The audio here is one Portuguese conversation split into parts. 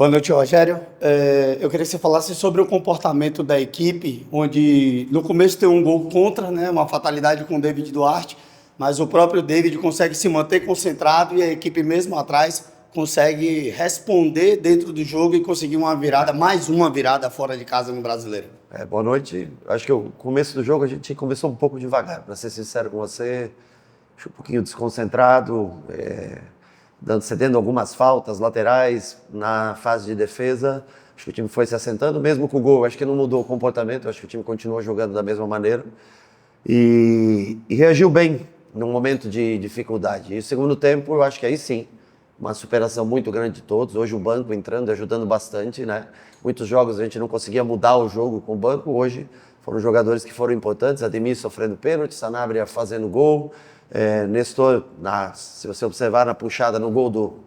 Boa noite, Rogério. Eu queria que você falasse sobre o comportamento da equipe, onde no começo tem um gol contra, né, uma fatalidade com o David Duarte, mas o próprio David consegue se manter concentrado e a equipe mesmo atrás consegue responder dentro do jogo e conseguir uma virada, mais uma virada fora de casa no Brasileiro. Boa noite. Acho que o começo do jogo a gente começou um pouco devagar, para ser sincero com você. Acho um pouquinho desconcentrado, cedendo algumas faltas laterais na fase de defesa. Acho que o time foi se assentando, mesmo com o gol. Acho que não mudou o comportamento, acho que o time continuou jogando da mesma maneira. E reagiu bem num momento de dificuldade. E o segundo tempo, eu acho que aí sim, uma superação muito grande de todos. Hoje o banco entrando, ajudando bastante, né? Muitos jogos a gente não conseguia mudar o jogo com o banco. Hoje foram jogadores que foram importantes. Ademir sofrendo pênalti, Sanabria fazendo gol. Nestor, se você observar na puxada no gol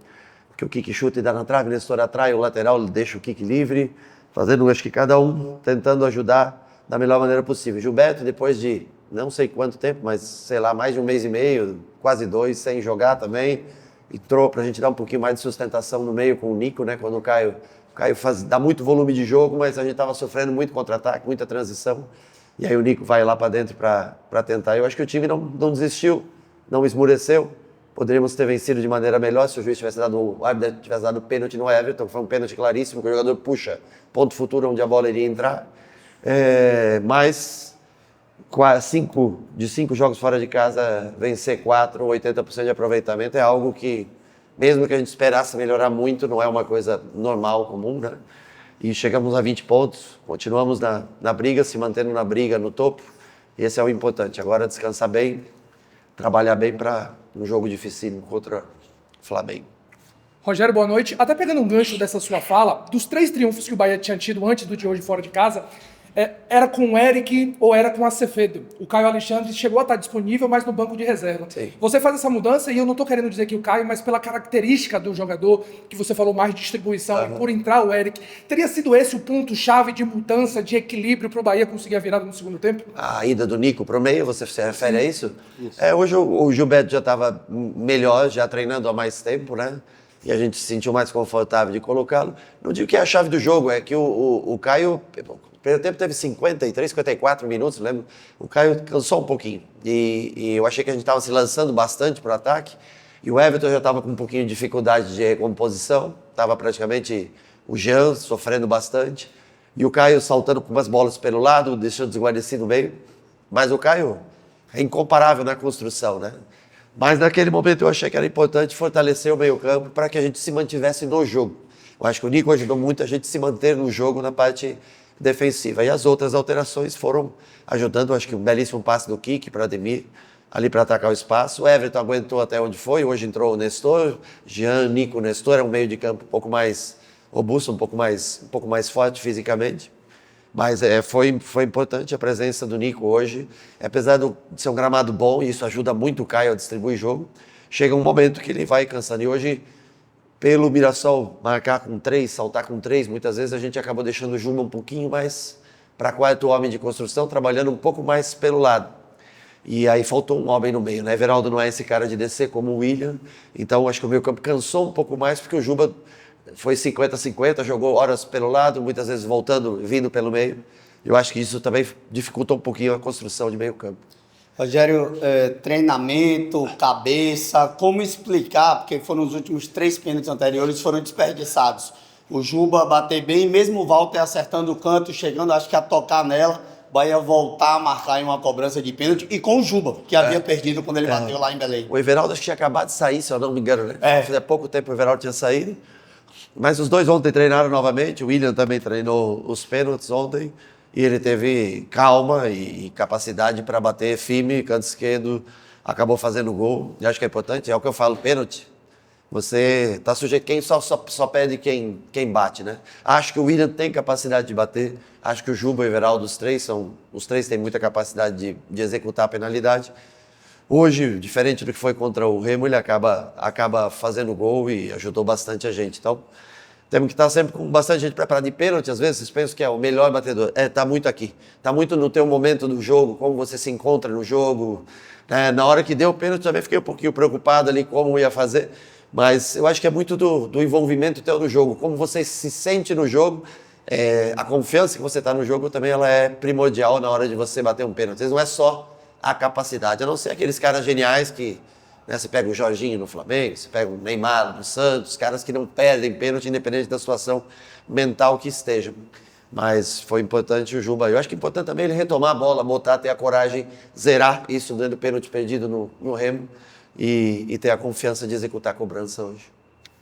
que o Kiki chuta e dá na trave, Nestor atrai o lateral, deixa o Kiki livre, fazendo, acho que cada um tentando ajudar da melhor maneira possível. Gilberto, depois de não sei quanto tempo, mas sei lá, mais de um mês e meio, quase dois, sem jogar também, entrou para a gente dar um pouquinho mais de sustentação no meio com o Nico, né? Quando o Caio dá muito volume de jogo, mas a gente estava sofrendo muito contra-ataque, muita transição. E aí o Nico vai lá para dentro para tentar. Eu acho que o time não desistiu, não esmureceu. Poderíamos ter vencido de maneira melhor se o juiz o árbitro tivesse dado pênalti no Everton. Foi um pênalti claríssimo, que o jogador puxa, ponto futuro onde a bola iria entrar. Mas de 5 jogos fora de casa, vencer 4, 80% de aproveitamento é algo que, mesmo que a gente esperasse melhorar muito, não é uma coisa normal, comum, né? E chegamos a 20 pontos, continuamos na briga, se mantendo na briga no topo. E esse é o importante. Agora descansar bem, trabalhar bem para um jogo dificílimo contra o Flamengo. Rogério, boa noite. Até pegando um gancho dessa sua fala, dos 3 triunfos que o Bahia tinha tido antes do de hoje fora de casa, era com o Eric ou era com o Acevedo? O Caio Alexandre chegou a estar disponível, mas no banco de reserva. Sim. Você faz essa mudança, e eu não estou querendo dizer que o Caio, mas pela característica do jogador, que você falou mais de distribuição, e por entrar o Eric, teria sido esse o ponto-chave de mudança, de equilíbrio para o Bahia conseguir a virada no segundo tempo? A ida do Nico para o meio, você se refere a isso? Hoje o Gilberto já estava melhor, já treinando há mais tempo, né? E a gente se sentiu mais confortável de colocá-lo. Não digo que é a chave do jogo, é que o Caio... O primeiro tempo teve 53, 54 minutos, lembro. O Caio cansou um pouquinho. E eu achei que a gente estava se lançando bastante para o ataque. E o Everton já estava com um pouquinho de dificuldade de recomposição. Estava praticamente o Jean sofrendo bastante. E o Caio saltando com umas bolas pelo lado, deixando desguarnecido no meio. Mas o Caio é incomparável na construção, né? Mas naquele momento eu achei que era importante fortalecer o meio-campo para que a gente se mantivesse no jogo. Eu acho que o Nico ajudou muito a gente se manter no jogo na parte defensiva. E as outras alterações foram ajudando. Acho que um belíssimo passe do Kiki para Ademir, ali para atacar o espaço. O Everton aguentou até onde foi. Hoje entrou o Nestor, Jean, Nico, Nestor. É um meio de campo um pouco mais robusto, um pouco mais forte fisicamente. Mas foi importante a presença do Nico hoje. Apesar de ser um gramado bom, e isso ajuda muito o Caio a distribuir jogo, chega um momento que ele vai cansando. E hoje, pelo Mirassol marcar com 3, saltar com 3, muitas vezes a gente acabou deixando o Juma um pouquinho mais para quarto homem de construção, trabalhando um pouco mais pelo lado. E aí faltou um homem no meio, né? Everaldo não é esse cara de descer como o William, então acho que o meio campo cansou um pouco mais, porque o Juba foi 50-50, jogou horas pelo lado, muitas vezes vindo pelo meio. Eu acho que isso também dificultou um pouquinho a construção de meio campo. Rogério, treinamento, cabeça, como explicar, porque foram os últimos 3 pênaltis anteriores foram desperdiçados. O Juba bater bem, mesmo o Walter acertando o canto, chegando acho que a tocar nela, o Bahia voltar a marcar em uma cobrança de pênalti, e com o Juba, que havia perdido quando ele bateu lá em Belém. O Everaldo acho que tinha acabado de sair, se eu não me engano, né? Há pouco tempo o Everaldo tinha saído, mas os dois ontem treinaram novamente, o William também treinou os pênaltis ontem, e ele teve calma e capacidade para bater firme, canto esquerdo, acabou fazendo gol. E acho que é importante, é o que eu falo, pênalti. Você está sujeito, quem só pede quem bate, né? Acho que o William tem capacidade de bater, acho que o Juba e o Everaldo, os três têm muita capacidade de executar a penalidade. Hoje, diferente do que foi contra o Remo, ele acaba fazendo gol e ajudou bastante a gente. Então, temos que estar sempre com bastante gente preparada. De pênalti, às vezes, vocês pensam que é o melhor batedor. Está muito aqui. Está muito no teu momento do jogo, como você se encontra no jogo. Na hora que deu o pênalti, também fiquei um pouquinho preocupado ali como ia fazer. Mas eu acho que é muito do envolvimento teu no jogo, como você se sente no jogo. A confiança que você está no jogo também ela é primordial na hora de você bater um pênalti. Às vezes não é só a capacidade, a não ser aqueles caras geniais que, né, você pega o Jorginho no Flamengo, você pega o Neymar no Santos, caras que não perdem pênalti independente da situação mental que esteja. Mas foi importante o Juba. Eu acho que é importante também ele retomar a bola, botar, ter a coragem, zerar isso dentro do pênalti perdido no Remo e ter a confiança de executar a cobrança hoje.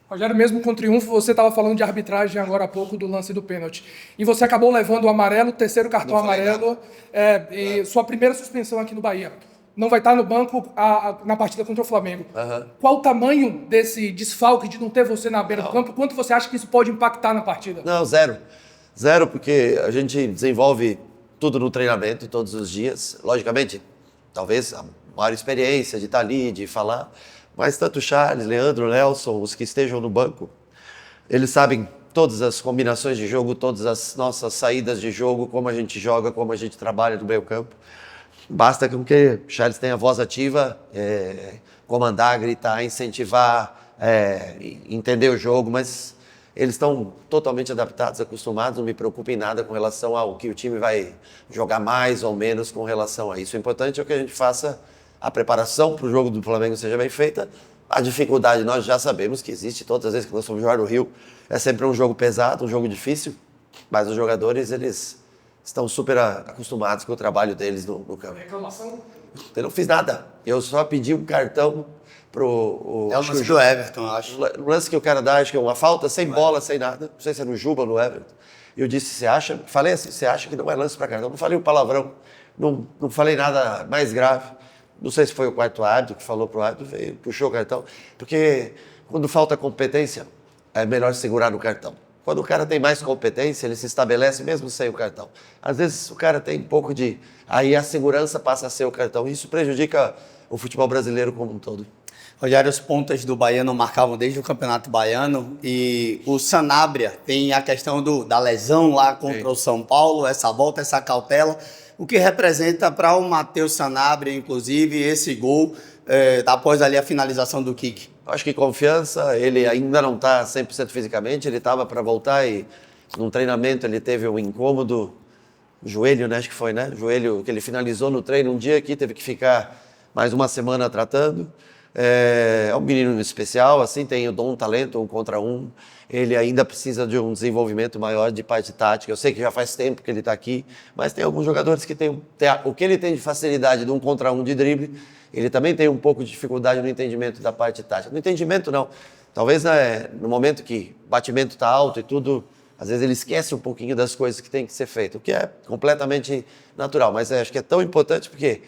Rogério, mesmo com triunfo, você estava falando de arbitragem agora há pouco do lance do pênalti. E você acabou levando o amarelo, o terceiro cartão amarelo, e sua primeira suspensão aqui no Bahia. Não vai estar no banco na partida contra o Flamengo. Qual o tamanho desse desfalque de não ter você na beira do campo? Quanto você acha que isso pode impactar na partida? Não, zero. Zero, porque a gente desenvolve tudo no treinamento todos os dias. Logicamente, talvez a maior experiência de estar ali, de falar. Mas tanto o Charles, Leandro, Nelson, os que estejam no banco, eles sabem todas as combinações de jogo, todas as nossas saídas de jogo, como a gente joga, como a gente trabalha no meio campo. Basta que o Charles tenha voz ativa, comandar, gritar, incentivar, entender o jogo, mas eles estão totalmente adaptados, acostumados, não me preocupo em nada com relação ao que o time vai jogar mais ou menos com relação a isso. O importante é que a gente faça a preparação para o jogo do Flamengo seja bem feita. A dificuldade nós já sabemos que existe, todas as vezes que nós fomos jogar no Rio, é sempre um jogo pesado, um jogo difícil, mas os jogadores, eles estão super acostumados com o trabalho deles no campo. Reclamação? Eu não fiz nada, eu só pedi um cartão pro... É o lance do Everton, eu acho. O lance que o cara dá, acho que é uma falta, sem bola, sem nada, não sei se é no Juba ou no Everton. Eu disse, falei assim, você acha que não é lance para cartão? Não falei um palavrão, não falei nada mais grave. Não sei se foi o quarto árbitro que falou pro árbitro, veio, puxou o cartão. Porque quando falta competência, é melhor segurar no cartão. Quando o cara tem mais competência, ele se estabelece mesmo sem o cartão. Às vezes o cara tem um pouco de... Aí a segurança passa a ser o cartão. Isso prejudica o futebol brasileiro como um todo. Rogério, os pontas do Bahia não marcavam desde o Campeonato Baiano e o Sanabria tem a questão da lesão lá contra o São Paulo, essa volta, essa cautela. O que representa para o Matheus Sanabria, inclusive, esse gol após ali a finalização do kick? Acho que confiança, ele ainda não está 100% fisicamente, ele estava para voltar e num treinamento ele teve um incômodo, joelho, né, acho que foi, né? Joelho que ele finalizou no treino um dia aqui, teve que ficar mais uma semana tratando. É um menino especial, assim, tem o dom, talento, 1 contra 1. Ele ainda precisa de um desenvolvimento maior de parte tática. Eu sei que já faz tempo que ele está aqui, mas tem alguns jogadores que têm o que ele tem de facilidade de 1 contra 1 de drible, ele também tem um pouco de dificuldade no entendimento da parte tática. No entendimento, não. Talvez no momento que o batimento está alto e tudo, às vezes ele esquece um pouquinho das coisas que tem que ser feito, o que é completamente natural. Mas acho que é tão importante porque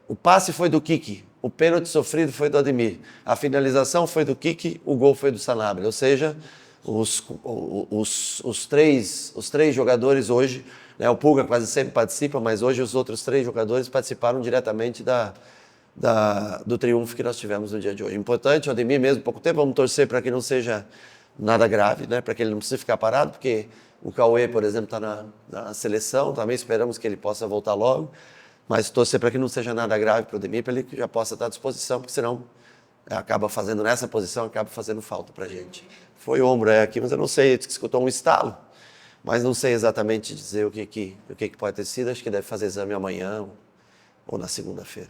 o passe foi do Kiki, o pênalti sofrido foi do Ademir, a finalização foi do Kiki, o gol foi do Sanabria. Ou seja, os três jogadores hoje, né, o Pulga quase sempre participa, mas hoje os outros 3 jogadores participaram diretamente do triunfo que nós tivemos no dia de hoje. Importante, o Ademir mesmo, pouco tempo, vamos torcer para que não seja nada grave, né, para que ele não precise ficar parado, porque o Cauê, por exemplo, está na seleção, também esperamos que ele possa voltar logo. Mas torcer para que não seja nada grave para o Ademir, para ele já possa estar à disposição, porque senão acaba fazendo nessa posição, acaba fazendo falta para a gente. Foi o ombro aqui, mas eu não sei, escutou um estalo, mas não sei exatamente dizer o que pode ter sido, acho que deve fazer exame amanhã ou na segunda-feira.